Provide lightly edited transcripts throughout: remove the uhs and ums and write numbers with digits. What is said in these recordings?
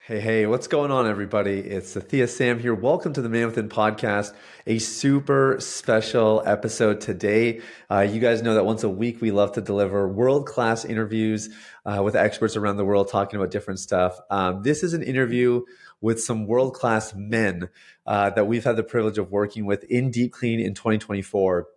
Hey, what's going on, everybody? It's Sathiya Sam here. Welcome to the Man Within podcast, a super special episode today. You guys know that once a week we love to deliver world-class interviews with experts around the world talking about different stuff. This is an interview with some world-class men that we've had the privilege of working with in Deep Clean in 2024.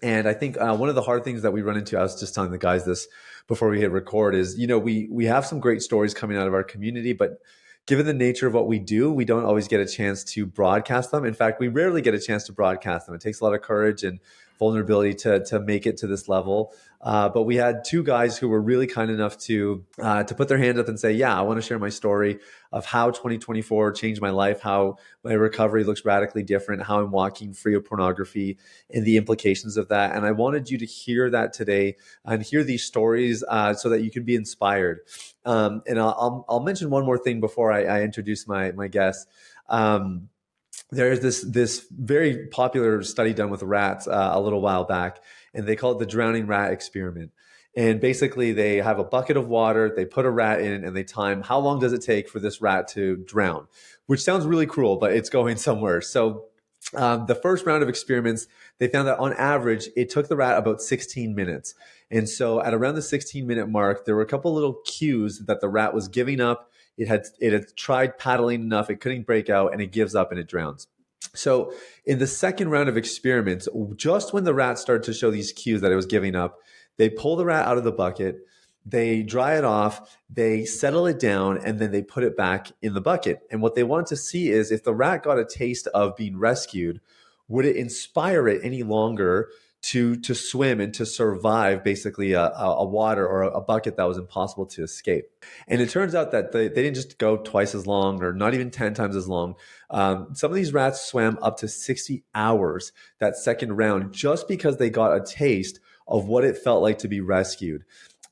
And I think one of the hard things that we run into, I was just telling the guys this before we hit record, is, we have some great stories coming out of our community, but given the nature of what we do, we don't always get a chance to broadcast them. In fact, we rarely get a chance to broadcast them. It takes a lot of courage and vulnerability to make it to this level. But we had two guys who were really kind enough to put their hand up and say, yeah, I want to share my story of how 2024 changed my life, how my recovery looks radically different, how I'm walking free of pornography and the implications of that. And I wanted you to hear that today and hear these stories so that you can be inspired. And I'll mention one more thing before I introduce my guest. There's this very popular study done with rats a little while back, and they call it the drowning rat experiment. And basically, they have a bucket of water, they put a rat in, and they time how long does it take for this rat to drown, which sounds really cruel, but it's going somewhere. So the first round of experiments, they found that on average, it took the rat about 16 minutes. And so at around the 16-minute mark, there were a couple little cues that the rat was giving up. It had tried paddling enough, it couldn't break out, and it gives up and it drowns. So in the second round of experiments, just when the rat started to show these cues that it was giving up, they pull the rat out of the bucket, they dry it off, they settle it down, and then they put it back in the bucket. And what they wanted to see is if the rat got a taste of being rescued, would it inspire it any longer to swim and to survive basically a water or a bucket that was impossible to escape. And it turns out that they didn't just go twice as long or not even 10 times as long. Some of these rats swam up to 60 hours that second round just because they got a taste of what it felt like to be rescued.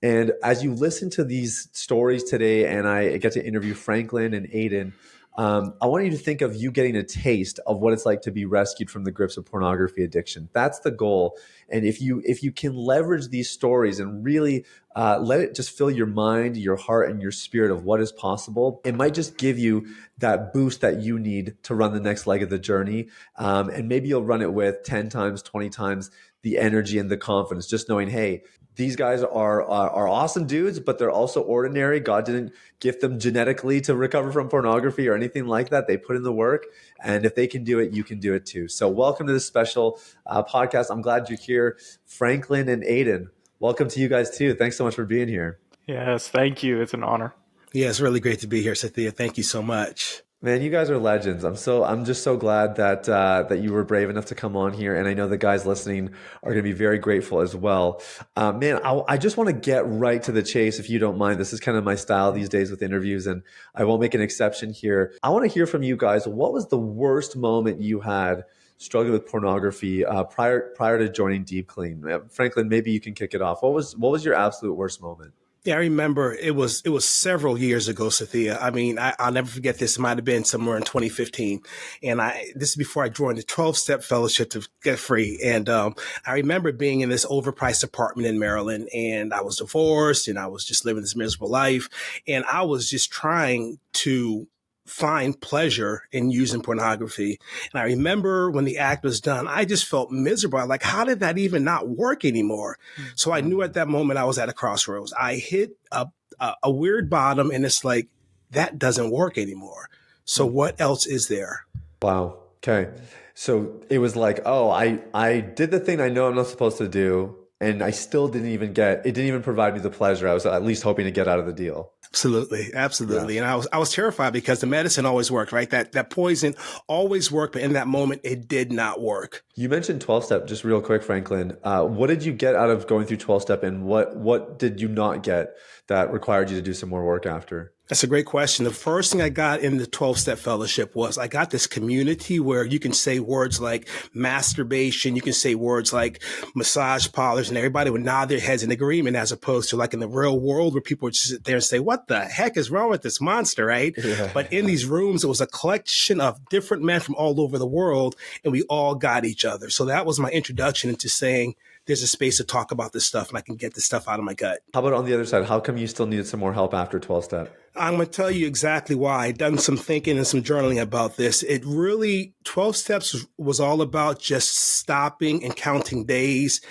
And as you listen to these stories today, and I get to interview Franklin and Aiden, I want you to think of you getting a taste of what it's like to be rescued from the grips of pornography addiction. That's the goal. And if you can leverage these stories and really let it just fill your mind, your heart, and your spirit of what is possible, it might just give you that boost that you need to run the next leg of the journey. And maybe you'll run it with 10 times, 20 times the energy and the confidence, just knowing, hey, these guys are awesome dudes, but they're also ordinary. God didn't gift them genetically to recover from pornography or anything like that. They put in the work. And if they can do it, you can do it too. So welcome to this special podcast. I'm glad you're here. Franklin and Aiden, welcome to you guys too. Thanks so much for being here. Yes, thank you. It's an honor. Yeah, it's really great to be here, Sathiya. Thank you so much. Man, you guys are legends. I'm just so glad that you were brave enough to come on here, and I know the guys listening are going to be very grateful as well. Man, I just want to get right to the chase, if you don't mind. This is kind of my style these days with interviews, and I won't make an exception here. I want to hear from you guys. What was the worst moment you had struggling with pornography prior to joining Deep Clean? Franklin, maybe you can kick it off. What was your absolute worst moment? Yeah, I remember it was several years ago, Sathiya. I mean, I'll never forget this. It might have been somewhere in 2015. And this is before I joined the 12-step fellowship to get free. And I remember being in this overpriced apartment in Maryland, and I was divorced and I was just living this miserable life. And I was just trying to find pleasure in using pornography. And I remember when the act was done, I just felt miserable. Like, how did that even not work anymore? Mm-hmm. So I knew at that moment I was at a crossroads. I hit a weird bottom, and it's like, that doesn't work anymore. So what else is there? Wow. Okay. So it was like, oh, I did the thing I know I'm not supposed to do, and I still didn't even provide me the pleasure I was at least hoping to get out of the deal. Absolutely. Yeah. And I was terrified because the medicine always worked, right? That poison always worked, but in that moment, it did not work. You mentioned 12-step just real quick, Franklin. What did you get out of going through 12-step, and what did you not get that required you to do some more work after? That's a great question. The first thing I got in the 12-step fellowship was I got this community where you can say words like masturbation, you can say words like massage parlors, and everybody would nod their heads in agreement, as opposed to like in the real world where people would just sit there and say, what the heck is wrong with this monster, right? Yeah. But in these rooms, it was a collection of different men from all over the world, and we all got each other. So that was my introduction into saying, there's a space to talk about this stuff and I can get this stuff out of my gut. How about on the other side? How come you still needed some more help after 12-step? I'm going to tell you exactly why. I've done some thinking and some journaling about this. It really, 12 steps was all about just stopping and counting days.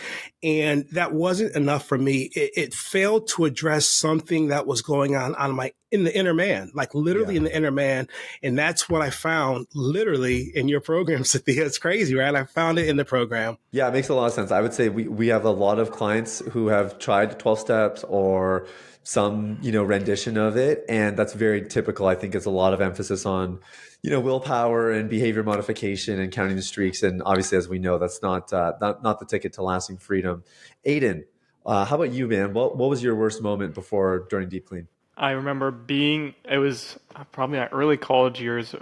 And that wasn't enough for me. It failed to address something that was going on in the inner man, like literally Yeah. in the inner man. And that's what I found literally in your program, Sathiya. It's crazy, right? I found it in the program. Yeah, it makes a lot of sense. I would say we have a lot of clients who have tried 12 steps or some, rendition of it. And that's very typical. I think it's a lot of emphasis on, willpower and behavior modification and counting the streaks. And obviously, as we know, that's not the ticket to lasting freedom. Aiden, how about you, man? What was your worst moment before during deep clean? I remember it was probably my early college years,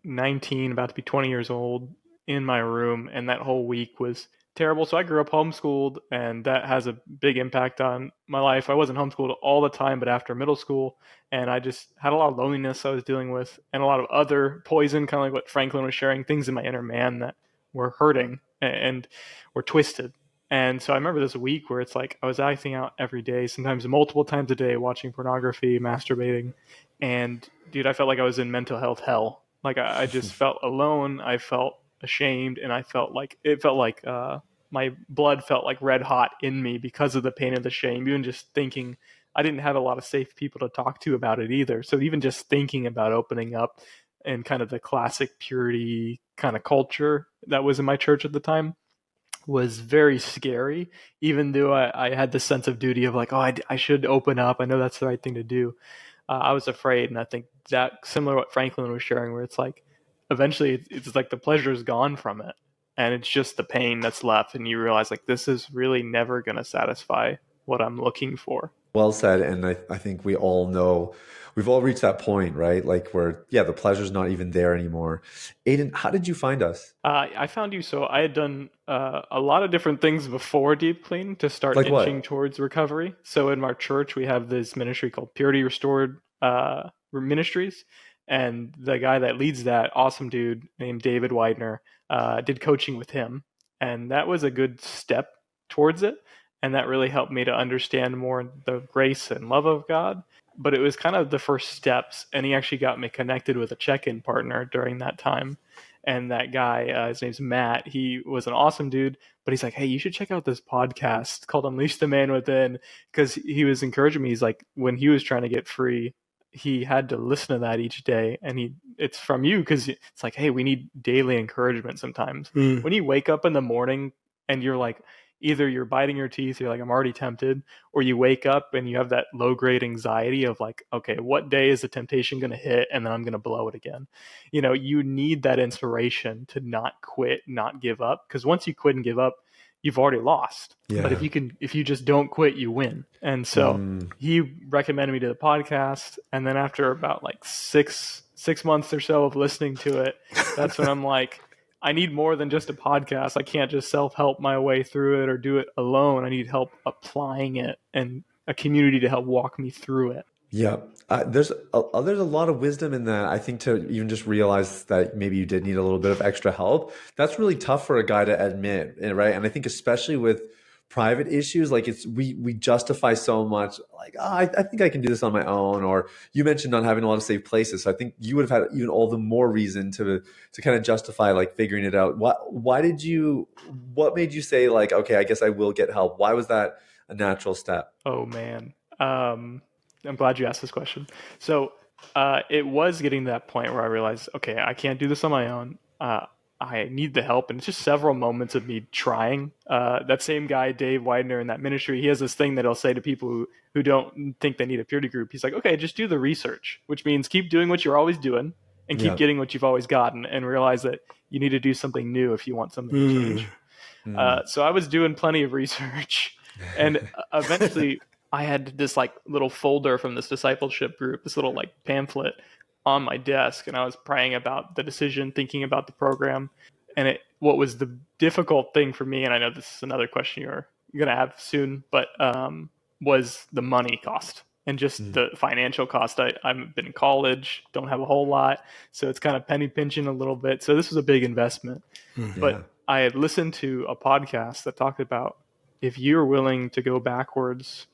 19, about to be 20 years old, in my room, and that whole week was terrible. So I grew up homeschooled, and that has a big impact on my life. I wasn't homeschooled all the time, but after middle school, and I just had a lot of loneliness I was dealing with, and a lot of other poison, kind of like what Franklin was sharing, things in my inner man that were hurting and were twisted. And so I remember this week where it's like I was acting out every day, sometimes multiple times a day, watching pornography, masturbating. And dude, I felt like I was in mental health hell. Like I just felt alone. I felt ashamed. And I felt like my blood felt like red hot in me because of the pain and the shame. Even just thinking, I didn't have a lot of safe people to talk to about it either. So even just thinking about opening up and kind of the classic purity kind of culture that was in my church at the time was very scary, even though I had this sense of duty of like, oh, I should open up. I know that's the right thing to do. I was afraid. And I think that similar to what Franklin was sharing, where it's like, eventually it's like the pleasure is gone from it. And it's just the pain that's left. And you realize like, this is really never going to satisfy what I'm looking for. Well said. And I think we all know, we've all reached that point, right? Like where, yeah, the pleasure's not even there anymore. Aiden, how did you find us? I found you. So I had done a lot of different things before Deep Clean to start Like inching what? towards recovery. So in our church, we have this ministry called Purity Restored Ministries. And the guy that leads that, awesome dude named David Widener, did coaching with him. And that was a good step towards it. And that really helped me to understand more the grace and love of God. But it was kind of the first steps. And he actually got me connected with a check-in partner during that time. And that guy, his name's Matt, he was an awesome dude, but he's like, hey, you should check out this podcast called Unleash the Man Within, because he was encouraging me. He's like, when he was trying to get free, he had to listen to that each day. And it's from you, because it's like, hey, we need daily encouragement sometimes. Mm. When you wake up in the morning and you're like, either you're biting your teeth, you're like, I'm already tempted, or you wake up and you have that low grade anxiety of like, okay, what day is the temptation going to hit? And then I'm going to blow it again. You need that inspiration to not quit, not give up. Because once you quit and give up, you've already lost. But Yeah. if you just don't quit, you win. And so he recommended me to the podcast. And then after about like six months or so of listening to it, that's when I'm like, I need more than just a podcast. I can't just self-help my way through it or do it alone. I need help applying it and a community to help walk me through it. Yeah, there's a lot of wisdom in that. I think to even just realize that maybe you did need a little bit of extra help. That's really tough for a guy to admit, right? And I think especially with private issues, like we justify so much, like I think I can do this on my own. Or you mentioned not having a lot of safe places, so I think you would have had even all the more reason to kind of justify like figuring it out. What made you say like, okay, I guess I will get help? Why was that a natural step? Oh man. I'm glad you asked this question. So it was getting to that point where I realized, okay, I can't do this on my own. I need the help. And it's just several moments of me trying. That same guy, Dave Widener, in that ministry, he has this thing that he'll say to people who don't think they need a purity group. He's like, okay, just do the research, which means keep doing what you're always doing and keep Yeah. getting what you've always gotten, and realize that you need to do something new if you want something to change. So I was doing plenty of research, and eventually I had this like little folder from this discipleship group, this little like pamphlet on my desk, and I was praying about the decision, thinking about the program. And what was the difficult thing for me, and I know this is another question you're going to have soon, but was the money cost and just the financial cost. I've been in college, don't have a whole lot, so it's kind of penny pinching a little bit. So this was a big investment. But I had listened to a podcast that talked about if you're willing to go backwards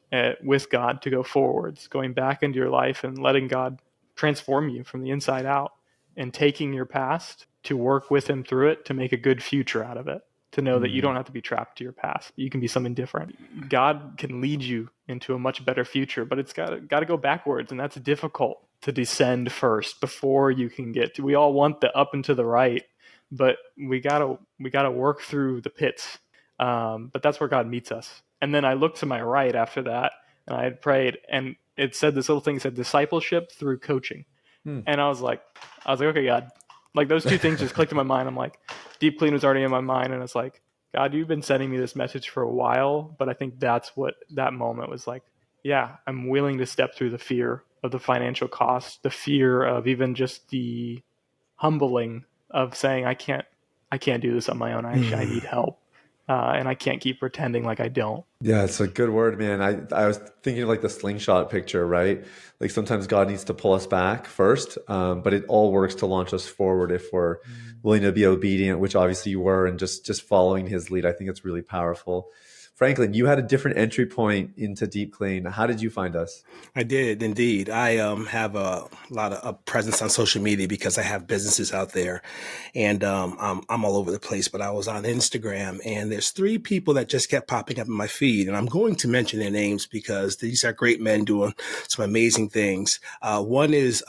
with God to go forwards, going back into your life and letting God transform you from the inside out, and taking your past to work with him through it to make a good future out of it, to know that you don't have to be trapped to your past. You can be something different. God can lead you into a much better future, but it's got to go backwards, and that's difficult to descend first before you can get to. We all want the up and to the right, but we gotta work through the pits. But that's where God meets us. And then I looked to my right after that, and I had prayed, and it said this little thing said discipleship through coaching. And I was like, okay, God, like those two things just clicked in my mind. I'm like, deep clean was already in my mind, and it's like, God, you've been sending me this message for a while, but I think that's what that moment was like. Yeah, I'm willing to step through the fear of the financial cost, the fear of even just the humbling of saying I can't do this on my own. I need help, and I can't keep pretending like I don't. Yeah, it's a good word, man. I was thinking of like the slingshot picture, right? Like sometimes God needs to pull us back first, but it all works to launch us forward if we're willing to be obedient, which obviously you were, and just following his lead. I think it's really powerful. Franklin, you had a different entry point into Deep Clean. How did you find us? I did indeed. I have a lot of a presence on social media because I have businesses out there, and I'm all over the place. But I was on Instagram, and there's 3 people that just kept popping up in my feed, and I'm going to mention their names because these are great men doing some amazing things. One is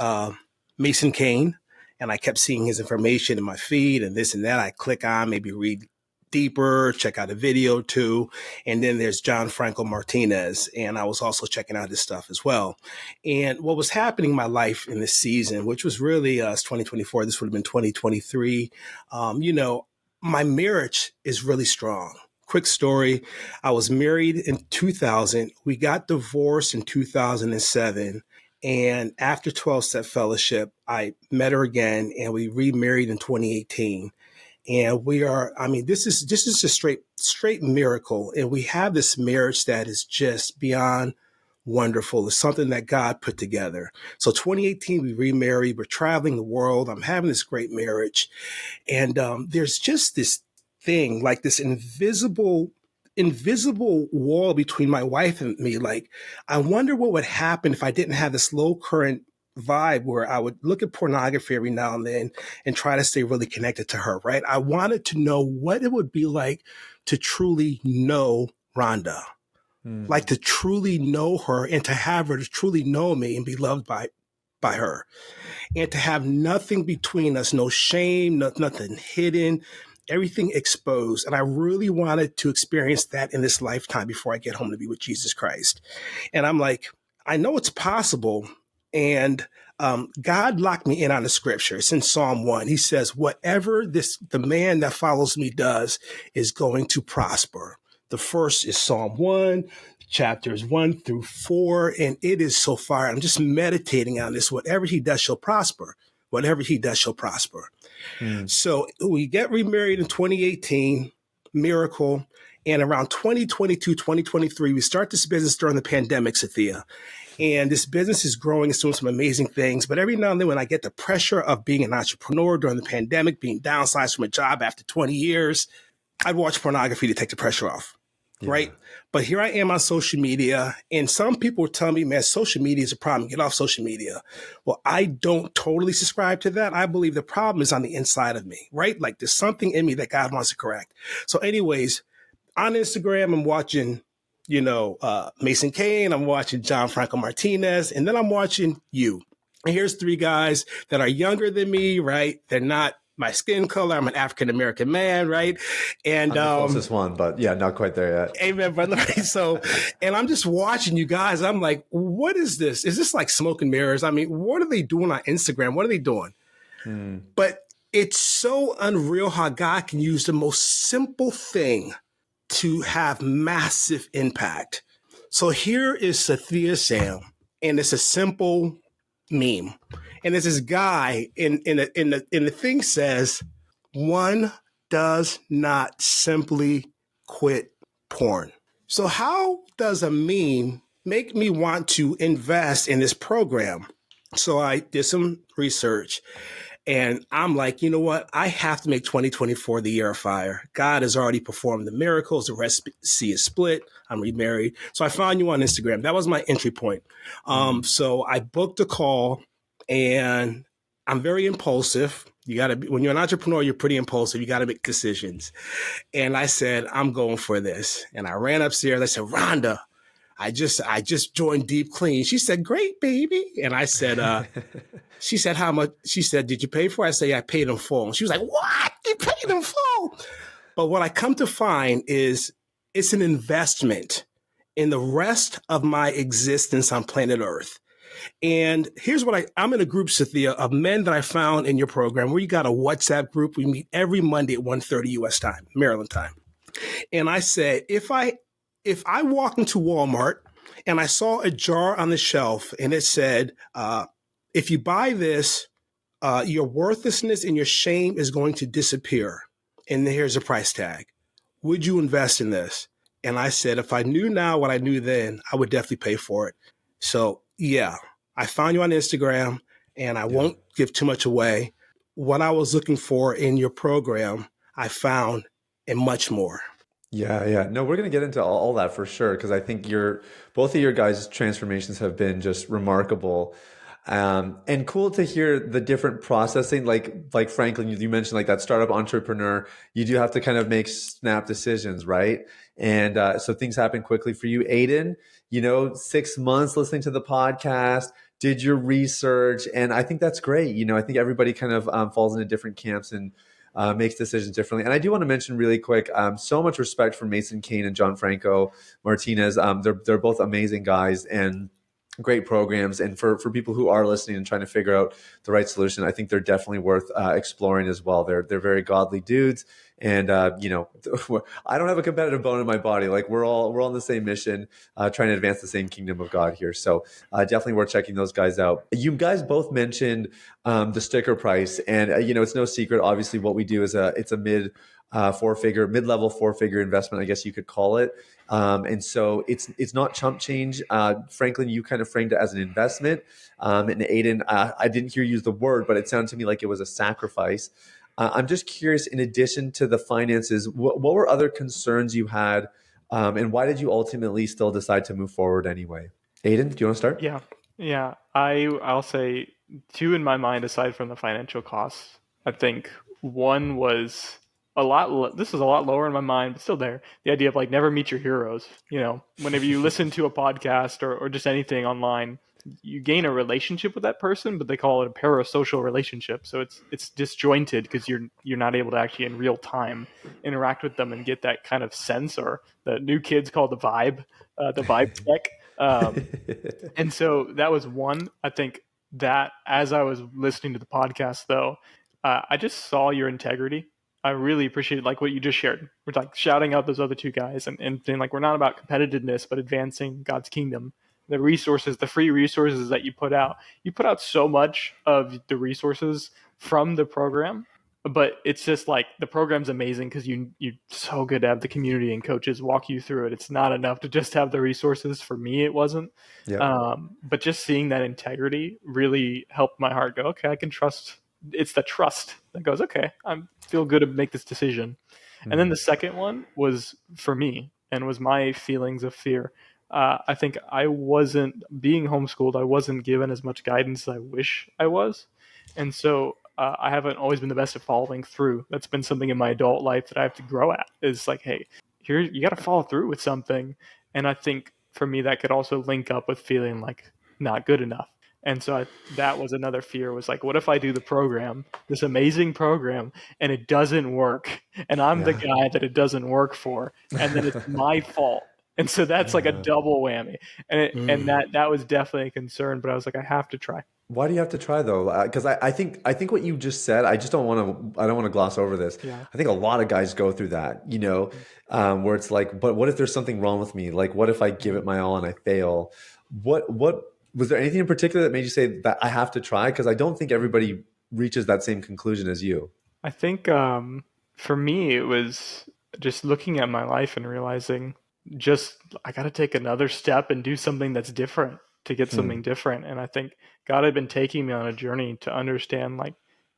Mason Kane, and I kept seeing his information in my feed and this and that. I click on, maybe read deeper, check out a video too. And then there's John Franco Martinez. And I was also checking out his stuff as well. And what was happening in my life in this season, which was really 2024, this would have been 2023. My marriage is really strong. Quick story. I was married in 2000. We got divorced in 2007. And after 12-step fellowship, I met her again and we remarried in 2018. And this is a straight miracle. And we have this marriage that is just beyond wonderful. It's something that God put together. So 2018, we remarried. We're traveling the world. I'm having this great marriage. And there's just this thing, like this invisible wall between my wife and me. Like, I wonder what would happen if I didn't have this low current vibe where I would look at pornography every now and then and try to stay really connected to her, right? I wanted to know what it would be like to truly know Rhonda, like to truly know her and to have her to truly know me and be loved by her, and to have nothing between us, no shame, nothing hidden, everything exposed. And I really wanted to experience that in this lifetime before I get home to be with Jesus Christ. And I'm like, I know it's possible. And God locked me in on the scripture. It's in Psalm 1. He says, whatever the man that follows me does is going to prosper. The first is Psalm 1, chapters 1-4. And it is so far. I'm just meditating on this. Whatever he does shall prosper. Whatever he does shall prosper. So we get remarried in 2018, miracle. And around 2022, 2023, we start this business during the pandemic, Sathiya. And this business is growing. It's doing some amazing things. But every now and then when I get the pressure of being an entrepreneur during the pandemic, being downsized from a job after 20 years, I'd watch pornography to take the pressure off, right? But here I am on social media. And some people tell me, man, social media is a problem. Get off social media. Well, I don't totally subscribe to that. I believe the problem is on the inside of me, right? Like there's something in me that God wants to correct. So anyways, on Instagram, I'm watching Mason Kane, I'm watching John Franco Martinez, and then I'm watching you. And here's 3 guys that are younger than me, right? They're not my skin color. I'm an African-American man, right? And I'm the closest one, but yeah, not quite there yet. Amen, brother. So, and I'm just watching you guys. I'm like, what is this? Is this like smoke and mirrors? I mean, what are they doing on Instagram? What are they doing? But it's so unreal how God can use the most simple thing to have massive impact. So here is Sathiya Sam, and it's a simple meme. And there's this guy in the thing says, one does not simply quit porn. So how does a meme make me want to invest in this program? So I did some research, And I'm like, you know what? I have to make 2024 the year of fire. God has already performed the miracles. The Red Sea is split. I'm remarried. So I found you on Instagram. That was my entry point. So I booked a call, and I'm very impulsive. You got to be, when you're an entrepreneur, you're pretty impulsive. You got to make decisions. And I said, I'm going for this. And I ran upstairs. I said, Rhonda, I just joined Deep Clean. She said, great, baby. And I said, she said, how much? She said, did you pay for it? I said, yeah, I paid in full. And she was like, what? You paid in full? But what I come to find is it's an investment in the rest of my existence on planet Earth. And here's what I'm in a group, Sathiya, of men that I found in your program where you got a WhatsApp group. We meet every Monday at 1:30 US time, Maryland time. And I said, if I walked into Walmart and I saw a jar on the shelf and it said, if you buy this, your worthlessness and your shame is going to disappear. And here's a price tag. Would you invest in this? And I said, if I knew now what I knew then, I would definitely pay for it. So yeah, I found you on Instagram, and I won't give too much away. What I was looking for in your program, I found, and much more. Yeah. No, we're going to get into all that for sure, because I think both of your guys' transformations have been just remarkable. And cool to hear the different processing, like Franklin, you mentioned, like that startup entrepreneur, you do have to kind of make snap decisions, right? And so things happen quickly for you. Aiden, 6 months listening to the podcast, did your research, and I think that's great. I think everybody kind of falls into different camps and makes decisions differently. And I do want to mention really quick, so much respect for Mason Kane and John Franco Martinez. They're both amazing guys and great programs. And for people who are listening and trying to figure out the right solution, I think they're definitely worth exploring as well. They're very godly dudes. And, I don't have a competitive bone in my body. Like we're all on the same mission, trying to advance the same kingdom of God here. So definitely worth checking those guys out. You guys both mentioned the sticker price, and, it's no secret. Obviously what we do is it's a mid-level four-figure investment, I guess you could call it. And so it's not chump change. Franklin, you kind of framed it as an investment. And Aiden, I didn't hear you use the word, but it sounded to me like it was a sacrifice. I'm just curious, in addition to the finances, what were other concerns you had? And why did you ultimately still decide to move forward anyway? Aiden, do you want to start? Yeah. I'll say two in my mind, aside from the financial costs. I think one was this is a lot lower in my mind, but still there. The idea of like never meet your heroes. Whenever you listen to a podcast or just anything online, you gain a relationship with that person, but they call it a parasocial relationship. So it's disjointed because you're not able to actually in real time interact with them and get that kind of sense, or the new kids call the vibe check. And so that was one. I think that as I was listening to the podcast, though, I just saw your integrity. I really appreciated like what you just shared. We're like shouting out those other two guys and saying like we're not about competitiveness, but advancing God's kingdom. The resources, the free resources that you put out so much of the resources from the program, but it's just like the program's amazing because you're so good to have the community and coaches walk you through it. It's not enough to just have the resources. For me, it wasn't. Yeah. But just seeing that integrity really helped my heart go, okay, I can trust. It's the trust that goes, okay, I feel good to make this decision. And then the second one was for me and was my feelings of fear. I think I wasn't being homeschooled. I wasn't given as much guidance as I wish I was. And so I haven't always been the best at following through. That's been something in my adult life that I have to grow at, is like, hey, here, you got to follow through with something. And I think for me, that could also link up with feeling like not good enough. And so that was another fear, was like, what if I do the program, this amazing program, and it doesn't work? And I'm the guy that it doesn't work for. And then it's my fault. And so that's like a double whammy. And that was definitely a concern, but I was like, I have to try. Why do you have to try though? Because I think what you just said, I don't want to gloss over this. Yeah. I think a lot of guys go through that, where it's like, but what if there's something wrong with me? Like, what if I give it my all and I fail? What was there anything in particular that made you say that I have to try? Because I don't think everybody reaches that same conclusion as you. I think for me, it was just looking at my life and realizing I got to take another step and do something that's different to get something different. And I think God had been taking me on a journey to understand, like,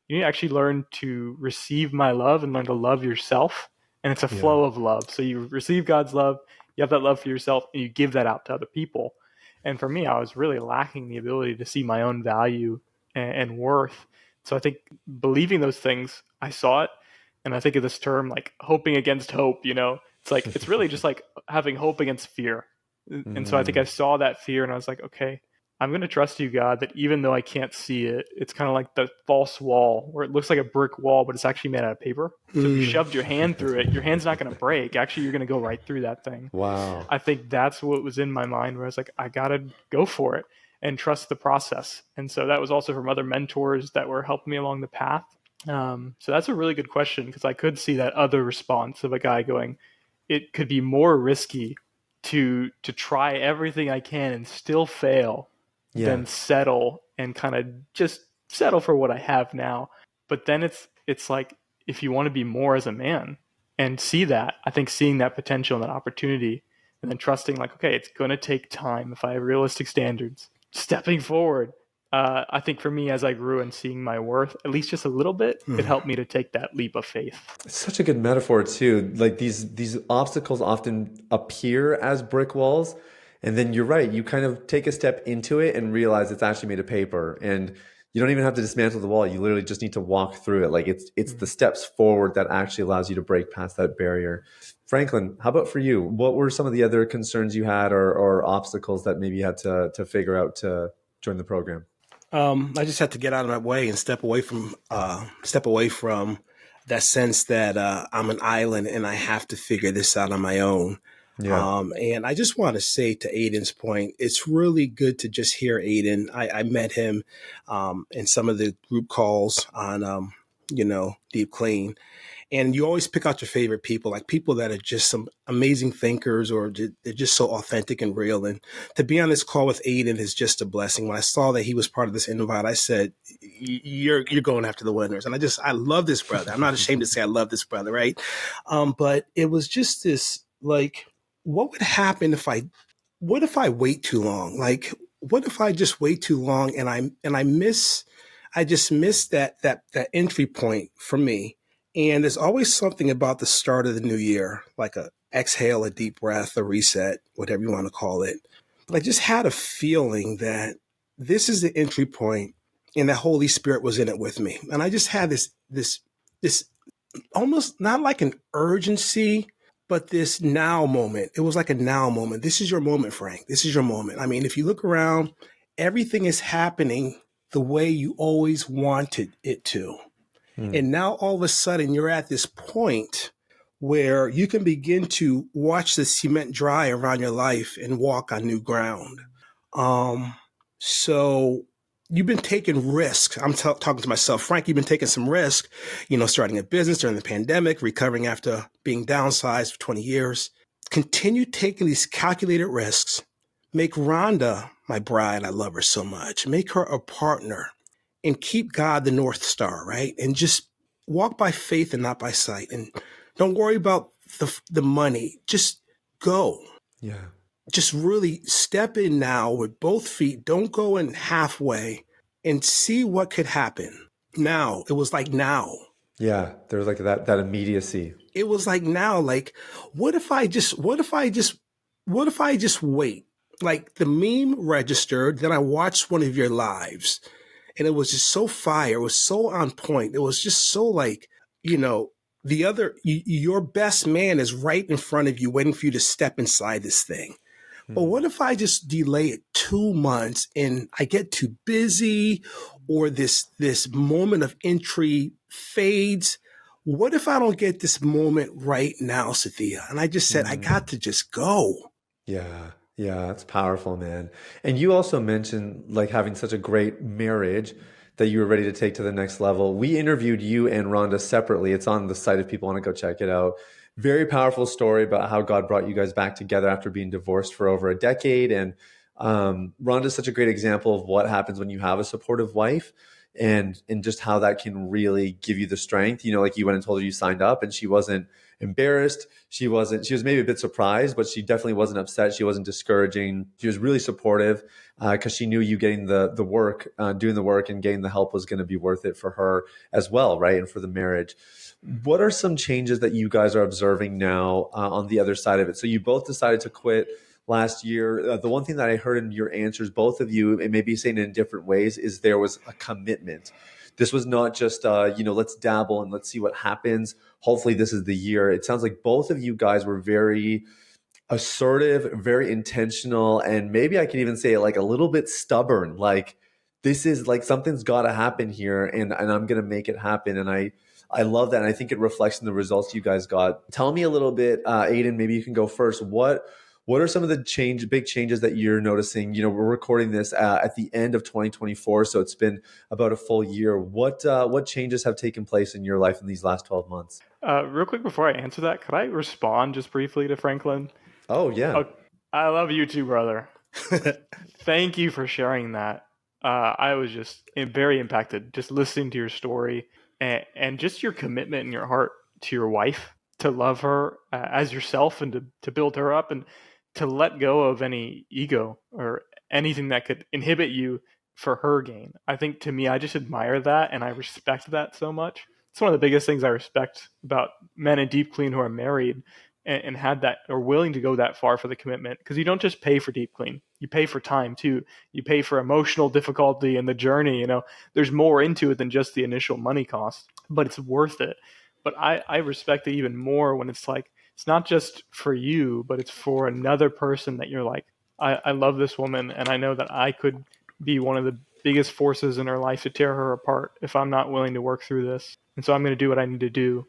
you need to actually learn to receive my love and learn to love yourself. And it's a Yeah. flow of love. So you receive God's love, you have that love for yourself, and you give that out to other people. And for me, I was really lacking the ability to see my own value and worth. So I think believing those things, I saw it. And I think of this term like hoping against hope, it's like, it's really just like having hope against fear. And so I think I Mm. saw that fear and I was like, okay, I'm going to trust you, God, that even though I can't see it, it's kind of like the false wall where it looks like a brick wall, but it's actually made out of paper. So if you shoved your hand through it, your hand's not going to break. Actually, you're going to go right through that thing. Wow. I think that's what was in my mind where I was like, I got to go for it and trust the process. And so that was also from other mentors that were helping me along the path. So that's a really good question because I could see that other response of a guy going, it could be more risky to try everything I can and still fail Yeah. than settle and kind of just settle for what I have now. But then it's like if you want to be more as a man and see that, I think seeing that potential and that opportunity and then trusting like, okay, it's going to take time if I have realistic standards, stepping forward. I think for me, as I grew and seeing my worth, at least just a little bit, it helped me to take that leap of faith. It's such a good metaphor too. Like these obstacles often appear as brick walls, and then you're right. You kind of take a step into it and realize it's actually made of paper, and you don't even have to dismantle the wall. You literally just need to walk through it. Like it's the steps forward that actually allows you to break past that barrier. Franklin, how about for you? What were some of the other concerns you had or obstacles that maybe you had to figure out to join the program? I just had to get out of my way and step away from that sense that I'm an island and I have to figure this out on my own. Yeah. And I just want to say to Aiden's point, it's really good to just hear Aiden. I met him in some of the group calls on, Deep Clean. And you always pick out your favorite people, like people that are just some amazing thinkers or they're just so authentic and real. And to be on this call with Aiden is just a blessing. When I saw that he was part of this invite, I said, you're going after the winners. And I love this brother. I'm not ashamed to say I love this brother, right? But it was just this, like, what would happen if I wait too long? Like, what if I just wait too long and I just miss that entry point for me. And there's always something about the start of the new year, like a exhale, a deep breath, a reset, whatever you want to call it. But I just had a feeling that this is the entry point and the Holy Spirit was in it with me. And I just had this almost not like an urgency, but this now moment. It was like a now moment. This is your moment, Frank. This is your moment. I mean, if you look around, everything is happening the way you always wanted it to. And now all of a sudden you're at this point where you can begin to watch the cement dry around your life and walk on new ground. So you've been taking risks. I'm talking to myself, Frank, you've been taking some risk, starting a business during the pandemic, recovering after being downsized for 20 years. Continue taking these calculated risks. Make Rhonda my bride. I love her so much. Make her a partner. And keep God the North Star, right? And just walk by faith and not by sight. And don't worry about the money. Just go. Yeah. Just really step in now with both feet. Don't go in halfway and see what could happen. Now, it was like now. Yeah. There was like that immediacy. It was like now, like, what if I just wait? Like the meme registered, then I watched one of your lives. And it was just so fire. It was so on point. It was just so like, your best man is right in front of you waiting for you to step inside this thing. But what if I just delay it 2 months and I get too busy or this moment of entry fades? What if I don't get this moment right now, Sathiya? And I just said, I got to just go. Yeah. Yeah, that's powerful, man. And you also mentioned like having such a great marriage that you were ready to take to the next level. We interviewed you and Rhonda separately. It's on the site if people want to go check it out. Very powerful story about how God brought you guys back together after being divorced for over a decade. And Rhonda's such a great example of what happens when you have a supportive wife. and just how that can really give you the strength. Like you went and told her you signed up, and she wasn't embarrassed. She was maybe a bit surprised, but she definitely wasn't upset. She wasn't discouraging. She was really supportive because she knew you getting the work, doing the work and getting the help was going to be worth it for her as well, right? And for the marriage. What are some changes that you guys are observing now on the other side of it? So you both decided to quit last year. The one thing that I heard in your answers, both of you, and maybe saying it in different ways, is there was a commitment. This was not just, let's dabble and let's see what happens. Hopefully this is the year. It sounds like both of you guys were very assertive, very intentional, and maybe I can even say it like a little bit stubborn. Like this is like something's got to happen here, and I'm going to make it happen. And I love that, and I think it reflects in the results you guys got. Tell me a little bit, Aiden. Maybe you can go first. What are some of the big changes that you're noticing? We're recording this at the end of 2024, so it's been about a full year. What changes have taken place in your life in these last 12 months? Real quick before I answer that, could I respond just briefly to Franklin? Oh, yeah. Oh, I love you too, brother. Thank you for sharing that. I was just very impacted just listening to your story and just your commitment in your heart to your wife, to love her as yourself and to build her up and to let go of any ego or anything that could inhibit you for her gain. I think to me, I just admire that and I respect that so much. It's one of the biggest things I respect about men in Deep Clean who are married and had that or willing to go that far for the commitment, because you don't just pay for Deep Clean, you pay for time too. You pay for emotional difficulty and the journey. There's more into it than just the initial money cost, but it's worth it. But I respect it even more when it's like, it's not just for you, but it's for another person that you're like, I love this woman and I know that I could be one of the biggest forces in her life to tear her apart if I'm not willing to work through this. And so I'm going to do what I need to do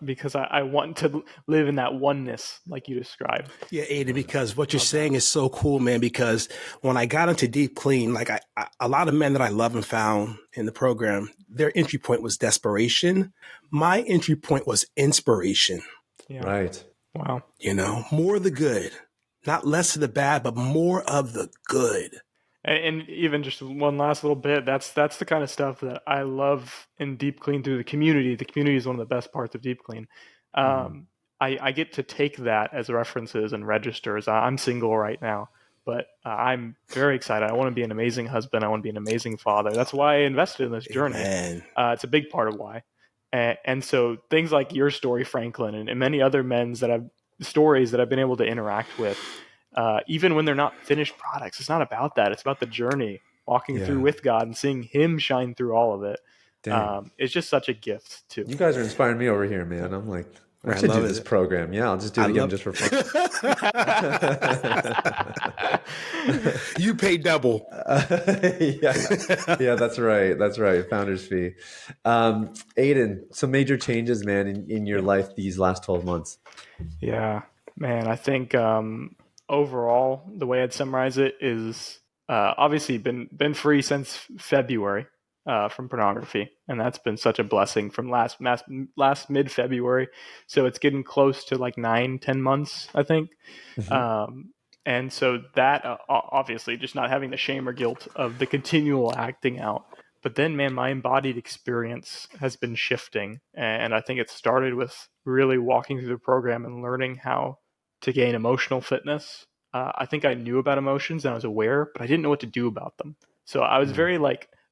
because I want to live in that oneness like you described. Yeah, Aiden, because what you're saying is so cool, man, because when I got into Deep Clean, like a lot of men that I love and found in the program, their entry point was desperation. My entry point was inspiration. Yeah. Right. Wow. More of the good, not less of the bad, but more of the good. And even just one last little bit, that's the kind of stuff that I love in Deep Clean through the community. The community is one of the best parts of Deep Clean. I get to take that as references and registers. I'm single right now, but I'm very excited. I want to be an amazing husband. I want to be an amazing father. That's why I invested in this journey. It's a big part of why. And so things like your story, Franklin, and many other men's stories that I've been able to interact with, even when they're not finished products, it's not about that. It's about the journey, walking through with God and seeing Him shine through all of it. It's just such a gift too. You guys are inspiring me over here, man. I'm like, I should do this program. Yeah, I'll just do it again just for fun. You pay double. Yeah, that's right. That's right. Founder's fee. Aiden, some major changes, man, in your life these last 12 months. Yeah, man. I think overall, the way I'd summarize it is obviously been free since February from pornography, and that's been such a blessing from last mid-February. So it's getting close to like 9-10 months, I think. And so that obviously just not having the shame or guilt of the continual acting out. But then, man, my embodied experience has been shifting. And I think it started with really walking through the program and learning how to gain emotional fitness. I think I knew about emotions and I was aware, but I didn't know what to do about them. So I was very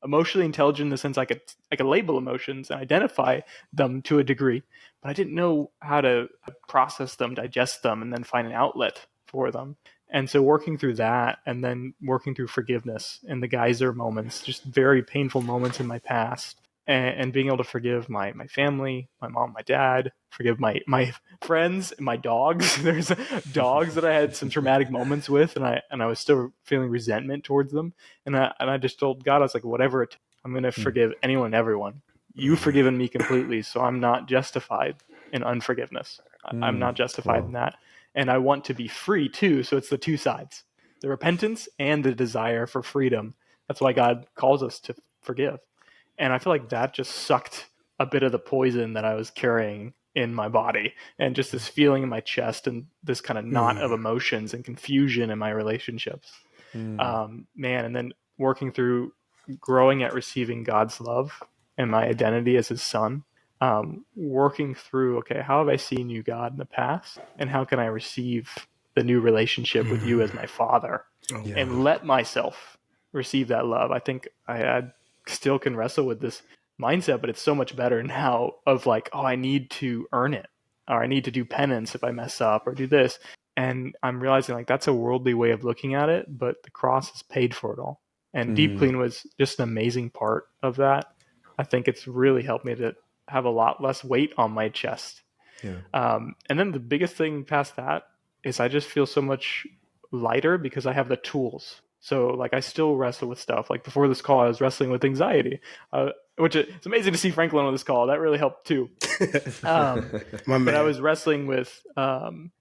emotionally intelligent in the sense I could label emotions and identify them to a degree, but I didn't know how to process them, digest them, and then find an outlet for them. And so working through that and then working through forgiveness and the geyser moments, just very painful moments in my past, and being able to forgive my family, my mom, my dad, forgive my friends, my dogs. There's dogs that I had some traumatic moments with, and I was still feeling resentment towards them. And I just told God, I was like, whatever it takes, I'm going to forgive anyone and everyone. You've forgiven me completely, so I'm not justified in unforgiveness. I'm not justified in that. And I want to be free too. So it's the two sides, the repentance and the desire for freedom. That's why God calls us to forgive. And I feel like that just sucked a bit of the poison that I was carrying in my body, and just this feeling in my chest and this kind of knot of emotions and confusion in my relationships. Man, and then working through growing at receiving God's love and my identity as his son, working through, okay, how have I seen you, God, in the past? And how can I receive the new relationship with you as my father and let myself receive that love? I think I still can wrestle with this mindset, but it's so much better now of like, oh, I need to earn it, or I need to do penance if I mess up or do this. And I'm realizing like that's a worldly way of looking at it, but the cross has paid for it all. And deep clean was just an amazing part of that. I think it's really helped me to have a lot less weight on my chest. Yeah. And then the biggest thing past that is I just feel so much lighter because I have the tools. So like I still wrestle with stuff. Like before this call, I was wrestling with anxiety, which it's amazing to see Franklin on this call. That really helped too. But I was wrestling with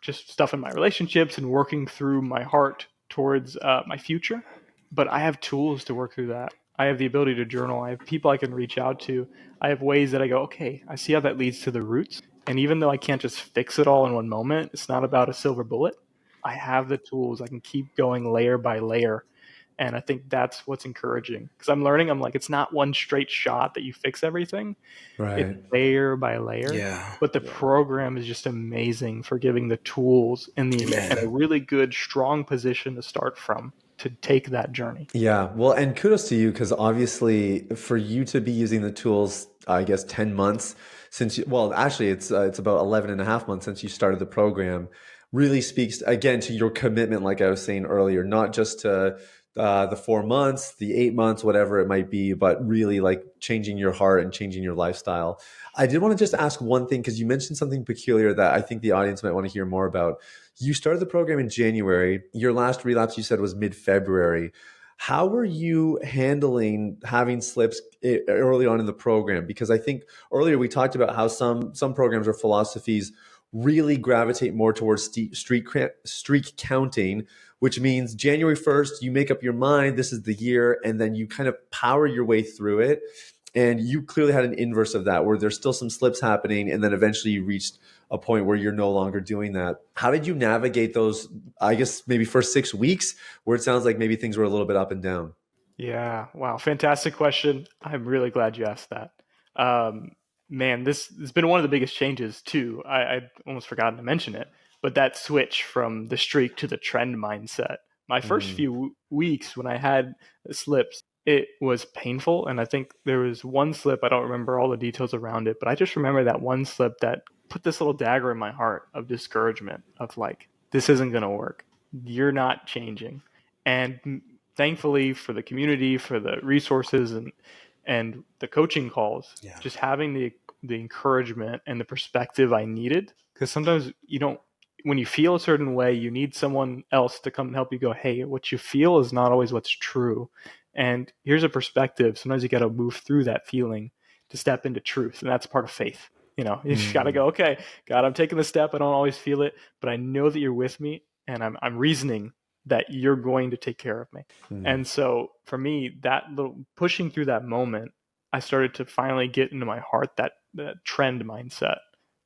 just stuff in my relationships and working through my heart towards my future. But I have tools to work through that. I have the ability to journal. I have people I can reach out to. I have ways that I go, okay, I see how that leads to the roots. And even though I can't just fix it all in one moment, it's not about a silver bullet. I have the tools. I can keep going layer by layer. And I think that's what's encouraging because I'm learning. I'm like, it's not one straight shot that you fix everything. Right. It's layer by layer. Yeah. But the program is just amazing for giving the tools and a really good, strong position to start from to take that journey. Yeah. Well, and kudos to you because obviously for you to be using the tools, I guess 10 months since well, actually it's about 11 and a half months since you started the program really speaks again to your commitment, like I was saying earlier, not just to the 4 months, the 8 months, whatever it might be, but really like changing your heart and changing your lifestyle. I did want to just ask one thing because you mentioned something peculiar that I think the audience might want to hear more about. You started the program in January. Your last relapse, you said, was mid-February. How were you handling having slips early on in the program? Because I think earlier we talked about how some programs or philosophies really gravitate more towards streak counting, which means January 1st, you make up your mind, this is the year, and then you kind of power your way through it. And you clearly had an inverse of that, where there's still some slips happening, and then eventually you reached a point where you're no longer doing that. How did you navigate those, I guess, maybe first 6 weeks, where it sounds like maybe things were a little bit up and down? Yeah. Wow. Fantastic question. I'm really glad you asked that. Man, this has been one of the biggest changes too. I almost forgotten to mention it, but that switch from the streak to the trend mindset. My first few weeks when I had slips, it was painful. And I think there was one slip, I don't remember all the details around it, but I just remember that one slip that put this little dagger in my heart of discouragement of like, this isn't going to work. You're not changing. And thankfully for the community, for the resources and the coaching calls, just having the encouragement and the perspective I needed. Because sometimes you don't, when you feel a certain way, you need someone else to come and help you go, hey, what you feel is not always what's true. And here's a perspective. Sometimes you got to move through that feeling to step into truth. And that's part of faith. You know, you just got to go, okay, God, I'm taking the step. I don't always feel it, but I know that you're with me. And I'm reasoning that you're going to take care of me. And so for me, that little pushing through that moment, I started to finally get into my heart that trend mindset,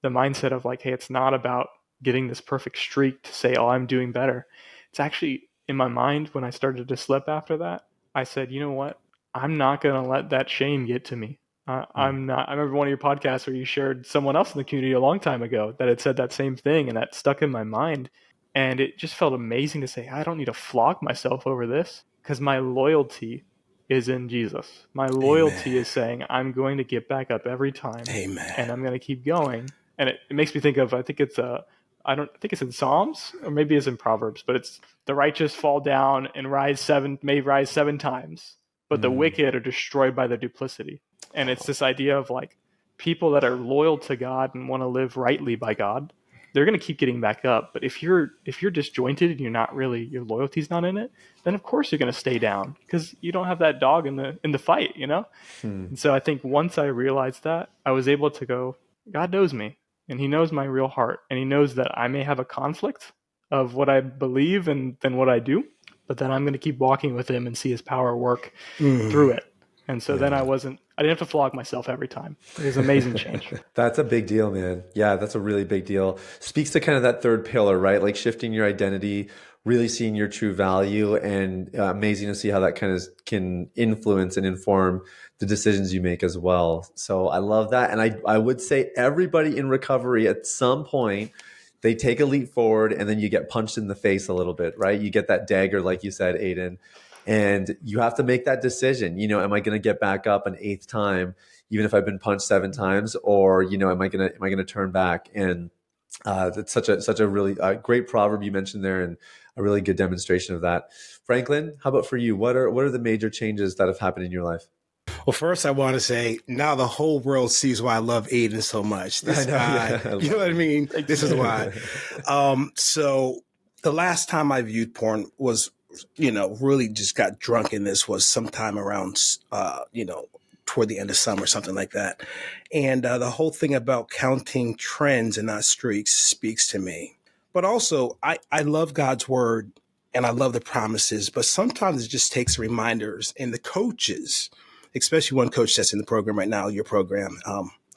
the mindset of like, hey, it's not about getting this perfect streak to say, oh, I'm doing better. It's actually in my mind when I started to slip after that, I said, you know what? I'm not going to let that shame get to me. I'm not. I remember one of your podcasts where you shared someone else in the community a long time ago that had said that same thing, and that stuck in my mind. And it just felt amazing to say, I don't need to flog myself over this because my loyalty is in Jesus. My loyalty is saying, I'm going to get back up every time. Amen. And I'm going to keep going. And it makes me think of, I think it's I think it's in Psalms or maybe it's in Proverbs, but it's the righteous fall down and may rise seven times, but the wicked are destroyed by their duplicity. And it's this idea of like people that are loyal to God and want to live rightly by God, they're going to keep getting back up. But if you're disjointed and you're not really, your loyalty's not in it, then of course you're going to stay down because you don't have that dog in the fight, you know? And so I think once I realized that, I was able to go, God knows me and he knows my real heart. And he knows that I may have a conflict of what I believe and then what I do, but then I'm going to keep walking with him and see his power work through it. And so then I didn't have to flog myself every time. It was an amazing change. That's a big deal, man. Yeah, that's a really big deal. Speaks to kind of that third pillar, right? Like shifting your identity, really seeing your true value, and amazing to see how that kind of can influence and inform the decisions you make as well. So I love that. And I would say everybody in recovery at some point, they take a leap forward and then you get punched in the face a little bit, right? You get that dagger, like you said, Aiden, and you have to make that decision. Am I going to get back up an eighth time, even if I've been punched 7 times, or am I going to turn back? And that's such a really great proverb you mentioned there, and a really good demonstration of that. Franklin, how about for you? What are the major changes that have happened in your life? Well, first, I want to say now the whole world sees why I love Aiden so much. This guy, you know what I mean? This is why. So the last time I viewed porn was, really just got drunk in this was sometime around, toward the end of summer, something like that. And the whole thing about counting trends and not streaks speaks to me. But also, I love God's word and I love the promises, but sometimes it just takes reminders. And the coaches, especially one coach that's in the program right now, your program,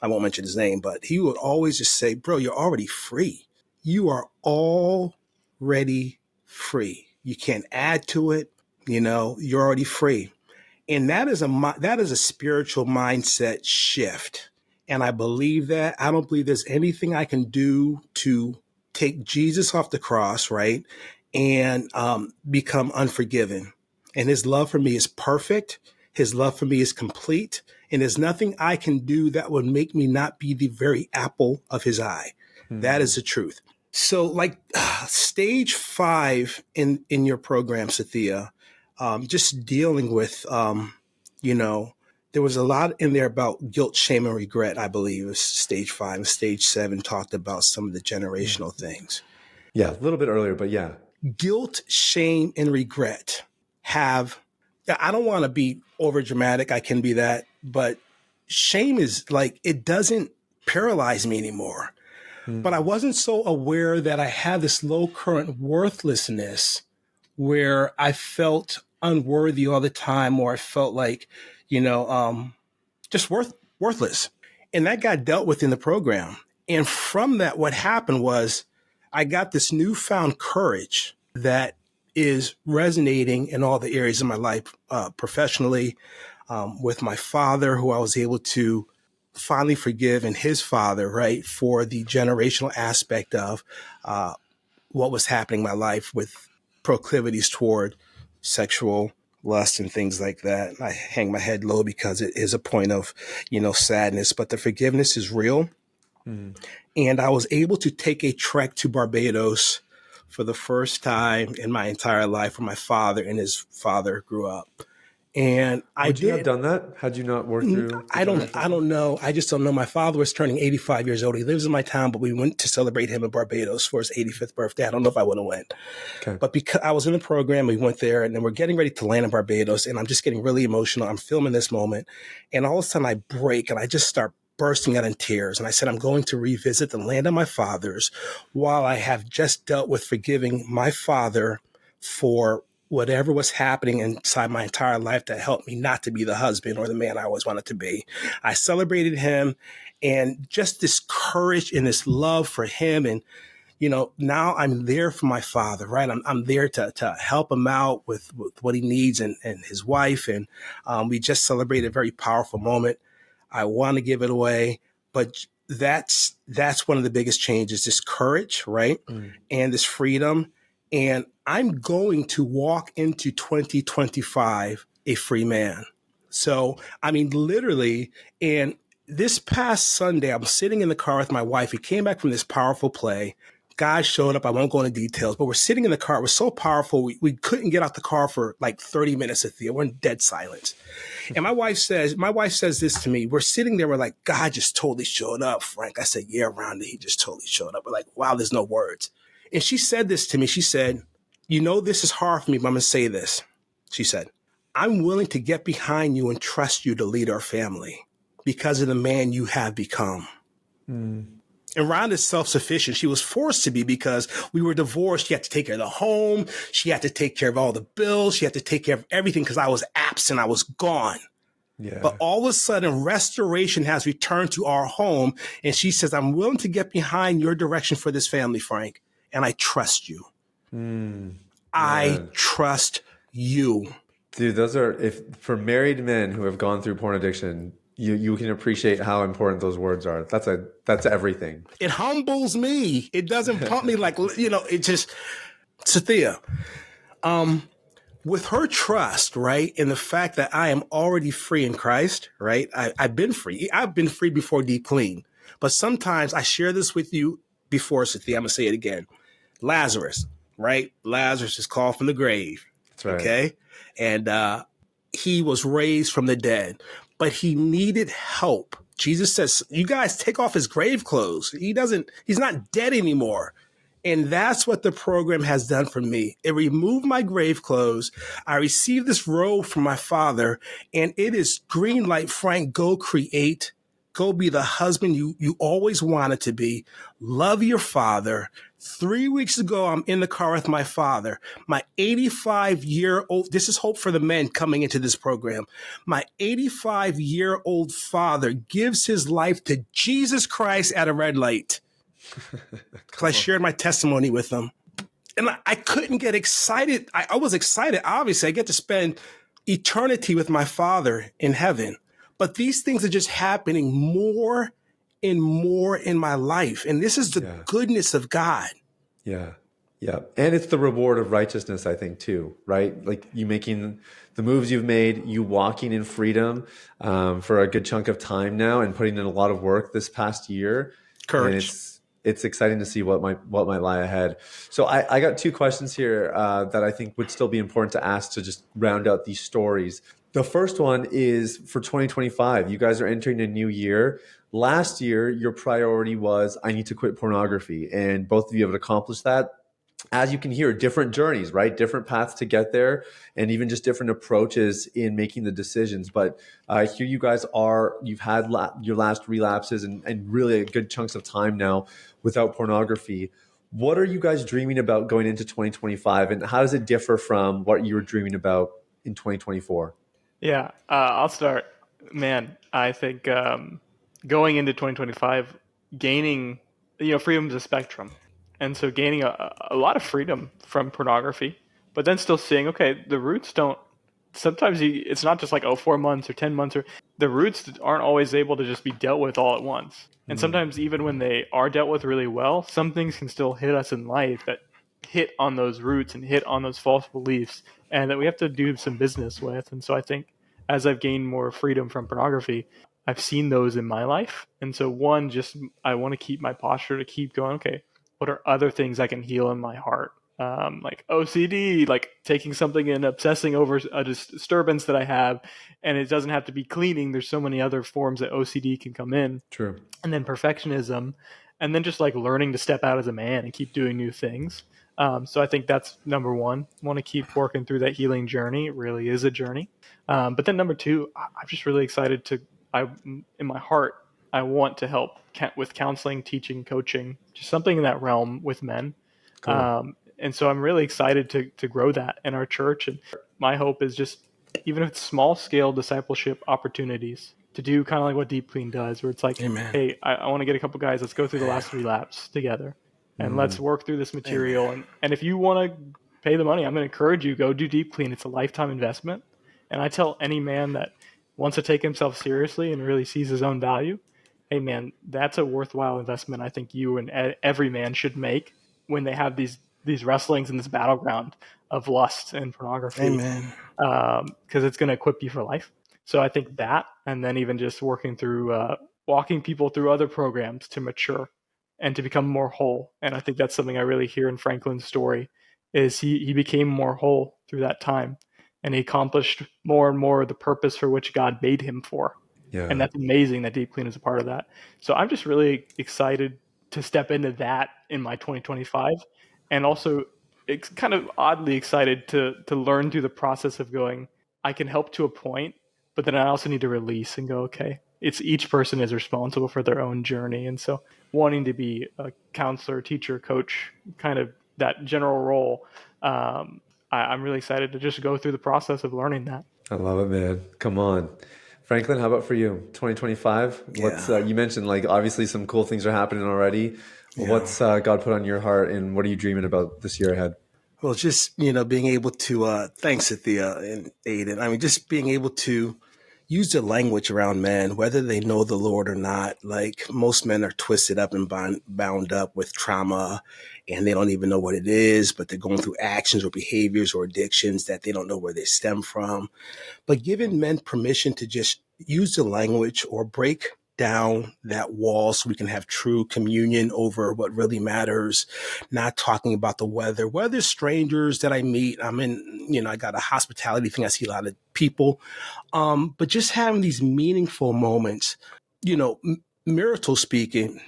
I won't mention his name, but he would always just say, bro, you're already free. You are already free. You can't add to it. You're already free. And that is a spiritual mindset shift. And I believe that. I don't believe there's anything I can do to take Jesus off the cross, right? And become unforgiven. And his love for me is perfect. His love for me is complete. And there's nothing I can do that would make me not be the very apple of his eye. Mm-hmm. That is the truth. So like stage 5 in your program, Sathiya, just dealing with, there was a lot in there about guilt, shame, and regret, I believe. It was stage 5. And stage 7 talked about some of the generational things. Yeah, a little bit earlier, but yeah. Guilt, shame, and regret I don't want to be over dramatic. I can be that. But shame is like, it doesn't paralyze me anymore. But I wasn't so aware that I had this low current worthlessness where I felt unworthy all the time, or I felt like, just worthless. And that got dealt with in the program. And from that, what happened was I got this newfound courage that is resonating in all the areas of my life, professionally, with my father, who I was able to finally forgive, and his father, right, for the generational aspect of what was happening in my life with proclivities toward sexual lust and things like that. I hang my head low because it is a point of, sadness, but the forgiveness is real. Mm. And I was able to take a trek to Barbados for the first time in my entire life, where my father and his father grew up. And Would you have done that had you not worked through? I don't know. I just don't know. My father was turning 85 years old. He lives in my town, but we went to celebrate him in Barbados for his 85th birthday. I don't know if I would have went. Okay. But because I was in the program, we went there, and then we're getting ready to land in Barbados, and I'm just getting really emotional. I'm filming this moment, and all of a sudden I break, and I just start bursting out in tears. And I said, I'm going to revisit the land of my fathers while I have just dealt with forgiving my father for whatever was happening inside my entire life that helped me not to be the husband or the man I always wanted to be. I celebrated him, and just this courage and this love for him. And, now I'm there for my father, right? I'm there to help him out with what he needs, and his wife. And we just celebrated a very powerful moment. I want to give it away, but that's one of the biggest changes, this courage, right? And this freedom. And I'm going to walk into 2025 a free man. So, literally, and this past Sunday, I was sitting in the car with my wife. We came back from this powerful play. Guys showed up. I won't go into details, but we're sitting in the car. It was so powerful. We couldn't get out the car for like 30 minutes at the end. We're in dead silence. And my wife says this to me. We're sitting there. We're like, God just totally showed up, Frank. I said, yeah, Rhonda, he just totally showed up. We're like, wow, there's no words. And she said this to me. She said, this is hard for me, but I'm going to say this. She said, I'm willing to get behind you and trust you to lead our family because of the man you have become. And Rhonda's self-sufficient. She was forced to be because we were divorced. She had to take care of the home. She had to take care of all the bills. She had to take care of everything because I was absent. I was gone. Yeah. But all of a sudden, restoration has returned to our home. And she says, I'm willing to get behind your direction for this family, Frank. And I trust you. I Man. trust you. Dude, those are, if for married men who have gone through porn addiction, you can appreciate how important those words are. That's everything. It humbles me. It doesn't pump me like, it just, Sathiya, with her trust, right, and the fact that I am already free in Christ, right? I've been free. I've been free before deep clean. But sometimes I share this with you before, Sathiya. I'm going to say it again. Lazarus, right? Lazarus is called from the grave. That's right. Okay. And he was raised from the dead, but he needed help. Jesus says, you guys take off his grave clothes. He's not dead anymore. And that's what the program has done for me. It removed my grave clothes. I received this robe from my father, and it is green light, Frank. Go create. Go be the husband you always wanted to be. Love your father. 3 weeks ago, I'm in the car with my father. My 85-year-old, this is hope for the men coming into this program. My 85-year-old father gives his life to Jesus Christ at a red light. Because I shared my testimony with them. And I couldn't get excited. I was excited. Obviously, I get to spend eternity with my father in heaven. But these things are just happening more and more in my life. And this is the goodness of God. Yeah. Yeah. And it's the reward of righteousness, I think, too, right? Like you making the moves you've made, you walking in freedom for a good chunk of time now and putting in a lot of work this past year. Courage. And it's exciting to see what might lie ahead. So I got two questions here that I think would still be important to ask to just round out these stories. The first one is for 2025. You guys are entering a new year. Last year, your priority was, I need to quit pornography. And both of you have accomplished that. As you can hear, different journeys, right? Different paths to get there, and even just different approaches in making the decisions. But here you guys are, you've had your last relapses and really a good chunks of time now without pornography. What are you guys dreaming about going into 2025? And how does it differ from what you were dreaming about in 2024? Yeah, I'll start. Man, I think going into 2025, gaining, freedom is a spectrum. And so gaining a lot of freedom from pornography, but then still seeing, okay, the roots don't, sometimes it's not just like, 4 months or 10 months, or the roots aren't always able to just be dealt with all at once. And sometimes even when they are dealt with really well, some things can still hit us in life that hit on those roots and hit on those false beliefs, and that we have to do some business with. And so I think as I've gained more freedom from pornography, I've seen those in my life. And so one, just I want to keep my posture to keep going, okay, what are other things I can heal in my heart? Like OCD, like taking something and obsessing over a disturbance that I have, and it doesn't have to be cleaning. There's so many other forms that OCD can come in. True. And then perfectionism, and then just like learning to step out as a man and keep doing new things. So I think that's number one. I want to keep working through that healing journey. It really is a journey. But then number two, I'm just really excited in my heart, I want to help with counseling, teaching, coaching, just something in that realm with men. Cool. And so I'm really excited to grow that in our church. And my hope is just, even if it's small scale discipleship opportunities, to do kind of like what Deep Clean does, where it's like, Amen. hey, I want to get a couple guys, let's go through the last 3 laps together. And let's work through this material. And if you want to pay the money, I'm going to encourage you, go do Deep Clean. It's a lifetime investment. And I tell any man that wants to take himself seriously and really sees his own value, hey man, that's a worthwhile investment I think you and every man should make when they have these wrestlings in this battleground of lust and pornography. Amen. Because it's going to equip you for life. So I think that, and then even just working through, walking people through other programs to mature and to become more whole. And I think that's something I really hear in Franklin's story, is he became more whole through that time, and he accomplished more and more the purpose for which God made him for. Yeah. And that's amazing that Deep Clean is a part of that. So I'm just really excited to step into that in my 2025, and also it's kind of oddly excited to learn through the process of going, I can help to a point, but then I also need to release and go, okay, it's each person is responsible for their own journey. And so wanting to be a counselor, teacher, coach, kind of that general role, I'm really excited to just go through the process of learning that. I love it, man. Come on. Franklin, how about for you? 2025. What's Yeah. you mentioned like obviously some cool things are happening already. Yeah. What's God put on your heart, and what are you dreaming about this year ahead? Well, just, being able to, thanks, Sathiya and Aiden. I mean, just being able to use the language around men, whether they know the Lord or not. Like most men are twisted up and bound up with trauma and they don't even know what it is, but they're going through actions or behaviors or addictions that they don't know where they stem from. But giving men permission to just use the language or break down that wall so we can have true communion over what really matters, not talking about the weather. Whether strangers that I meet, I got a hospitality thing. I see a lot of people, but just having these meaningful moments, marital speaking,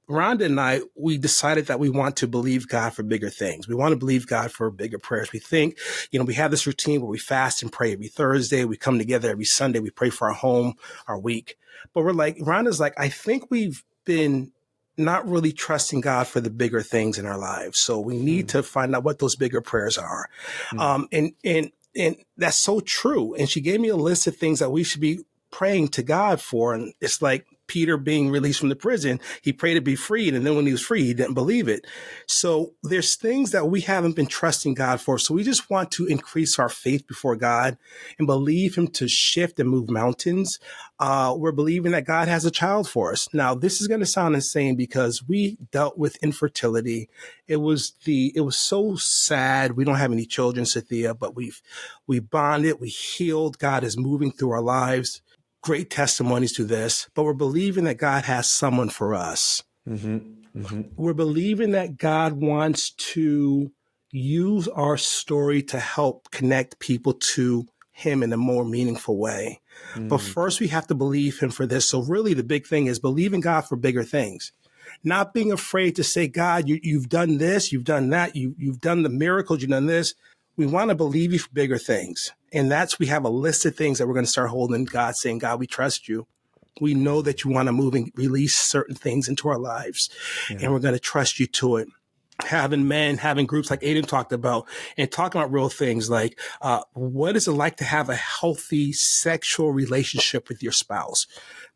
Rhonda and I, we decided that we want to believe God for bigger things. We want to believe God for bigger prayers. We think, we have this routine where we fast and pray every Thursday. We come together every Sunday. We pray for our home, our week. But we're like, Rhonda's like, I think we've been not really trusting God for the bigger things in our lives. So we need to find out what those bigger prayers are. Mm. And that's so true. And she gave me a list of things that we should be praying to God for. And it's like Peter being released from the prison. He prayed to be freed. And then when he was free, he didn't believe it. So there's things that we haven't been trusting God for. So we just want to increase our faith before God and believe him to shift and move mountains. We're believing that God has a child for us. Now, this is going to sound insane because we dealt with infertility. It was so sad. We don't have any children, Sathiya, but we bonded, we healed. God is moving through our lives. Great testimonies to this, but we're believing that God has someone for us. Mm-hmm. Mm-hmm. We're believing that God wants to use our story to help connect people to him in a more meaningful way. But first we have to believe him for this. So really the big thing is believing God for bigger things. Not being afraid to say, God, you've done this, you've done that, you've done the miracles, you've done this. We want to believe you for bigger things. And we have a list of things that we're going to start holding God, saying, God, we trust you. We know that you want to move and release certain things into our lives, and we're going to trust you to it. Having groups like Aiden talked about, and talking about real things like what is it like to have a healthy sexual relationship with your spouse?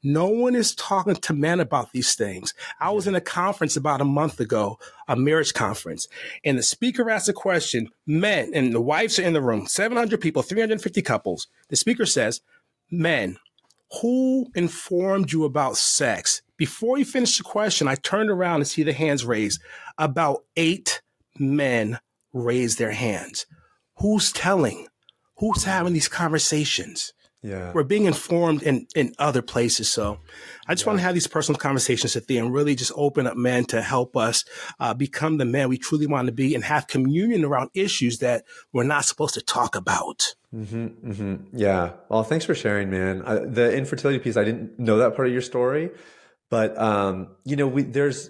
No one is talking to men about these things. I was in a conference about a month ago, a marriage conference, and the speaker asked a question, men, and the wives are in the room, 700 people, 350 couples. The speaker says, men, who informed you about sex? Before he finished the question, I turned around and see the hands raised. About 8 men raised their hands. Who's telling? Who's having these conversations? Yeah. We're being informed in other places. So I just want to have these personal conversations with you and really just open up men to help us become the men we truly want to be and have communion around issues that we're not supposed to talk about. Mm-hmm, mm-hmm. Yeah. Well, thanks for sharing, man. The infertility piece, I didn't know that part of your story, but there's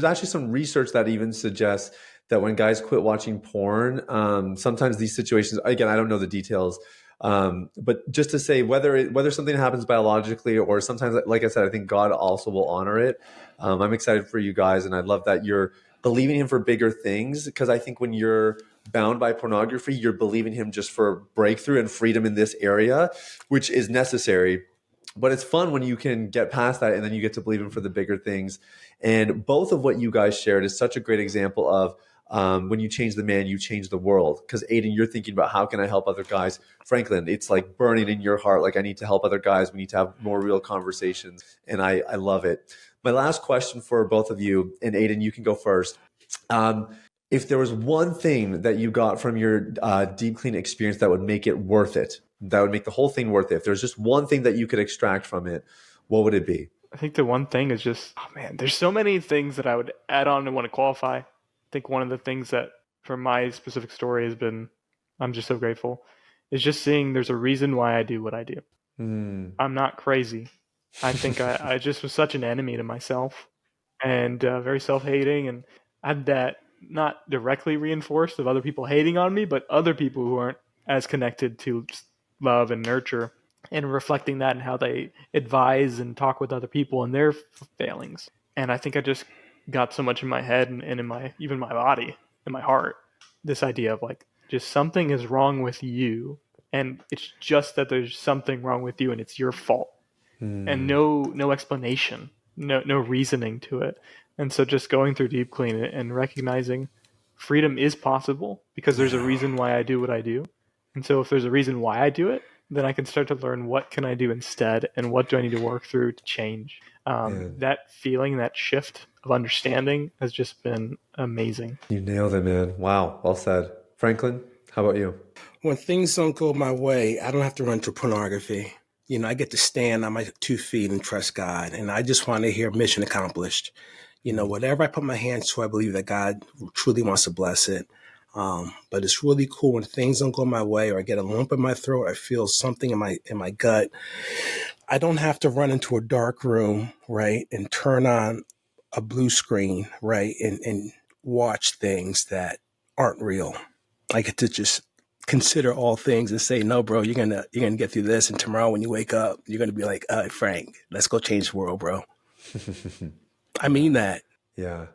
actually some research that even suggests that when guys quit watching porn, sometimes these situations, again, I don't know the details, but just to say whether something happens biologically or sometimes, like I said, I think God also will honor it. I'm excited for you guys, and I love that you're believing him for bigger things, because I think when you're bound by pornography, you're believing him just for breakthrough and freedom in this area, which is necessary. But it's fun when you can get past that and then you get to believe him for the bigger things. And both of what you guys shared is such a great example of when you change the man, you change the world. Because Aiden, you're thinking about how can I help other guys? Franklin, it's like burning in your heart. Like, I need to help other guys. We need to have more real conversations. And I love it. My last question for both of you, and Aiden, you can go first. If there was one thing that you got from your deep clean experience that would make it worth it, that would make the whole thing worth it, if there's just one thing that you could extract from it, what would it be? I think the one thing is just, oh man, there's so many things that I would add on and want to qualify. I think one of the things that for my specific story has been, I'm just so grateful, is just seeing there's a reason why I do what I do. I'm not crazy. I think I just was such an enemy to myself and very self-hating, and I had that not directly reinforced of other people hating on me, but other people who aren't as connected to love and nurture, and reflecting that in how they advise and talk with other people and their failings. And I think I just got so much in my head and in my body, in my heart, this idea of like, just something is wrong with you, and it's just that there's something wrong with you and it's your fault, and no explanation, no reasoning to it. And so just going through deep clean and recognizing freedom is possible because there's a reason why I do what I do. And so if there's a reason why I do it, then I can start to learn what can I do instead and what do I need to work through to change. That feeling, that shift of understanding has just been amazing. You nailed it, man. Wow. Well said. Franklin, how about you? When things don't go my way, I don't have to run to pornography. I get to stand on my 2 feet and trust God. And I just want to hear mission accomplished. Whatever I put my hands to, I believe that God truly wants to bless it. But it's really cool when things don't go my way, or I get a lump in my throat, I feel something in my gut. I don't have to run into a dark room, right, and turn on a blue screen, right, and watch things that aren't real. I get to just consider all things and say, no, bro, you're gonna get through this, and tomorrow when you wake up, you're gonna be like, Frank, let's go change the world, bro. I mean that. Yeah.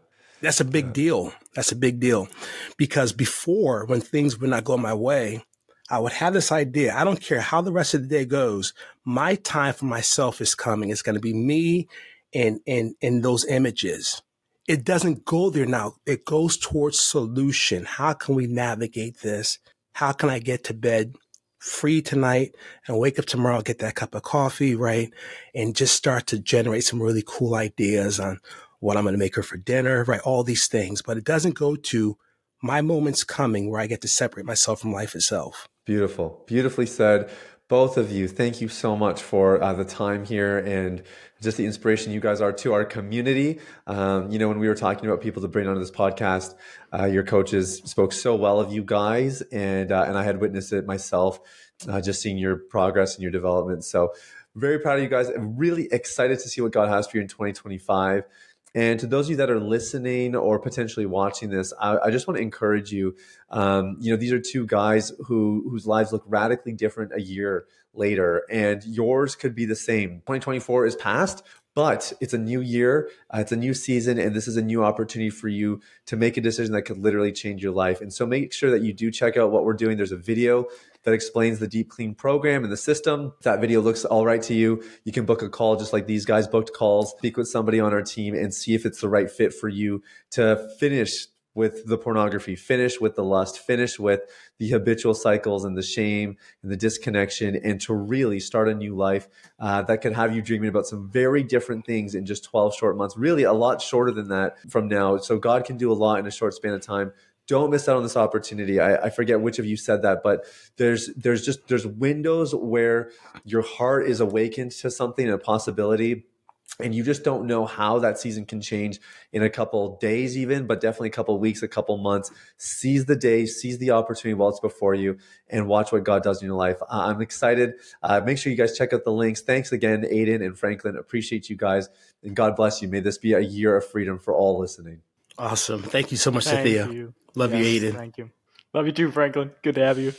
That's a big deal. That's a big deal. Because before, when things would not go my way, I would have this idea. I don't care how the rest of the day goes. My time for myself is coming. It's going to be me and those images. It doesn't go there now. It goes towards solution. How can we navigate this? How can I get to bed free tonight and wake up tomorrow, get that cup of coffee, right? And just start to generate some really cool ideas on what I'm going to make her for dinner, right? All these things. But it doesn't go to my moment's coming where I get to separate myself from life itself. Beautiful. Beautifully said. Both of you, thank you so much for the time here and just the inspiration you guys are to our community. When we were talking about people to bring onto this podcast, your coaches spoke so well of you guys, and I had witnessed it myself, just seeing your progress and your development. So very proud of you guys. I'm really excited to see what God has for you in 2025. And to those of you that are listening or potentially watching this, I just want to encourage you. These are 2 guys whose lives look radically different a year later, and yours could be the same. 2024 is past, but it's a new year, it's a new season, and this is a new opportunity for you to make a decision that could literally change your life. And so make sure that you do check out what we're doing. There's a video that explains the Deep Clean program and the system. If that video looks all right to you, you can book a call just like these guys booked calls, speak with somebody on our team and see if it's the right fit for you to finish with the pornography, finish with the lust, finish with the habitual cycles and the shame and the disconnection, and to really start a new life that could have you dreaming about some very different things in just 12 short months, really a lot shorter than that from now. So God can do a lot in a short span of time. Don't miss out on this opportunity. I forget which of you said that, but there's windows where your heart is awakened to something, a possibility, and you just don't know how that season can change in a couple days even, but definitely a couple weeks, a couple months. Seize the day, seize the opportunity while it's before you, and watch what God does in your life. I'm excited. Make sure you guys check out the links. Thanks again, Aiden and Franklin. Appreciate you guys, and God bless you. May this be a year of freedom for all listening. Awesome. Thank you so much, Thank Sathiya. you. Love you, Aiden. Thank you. Love you too, Franklin. Good to have you.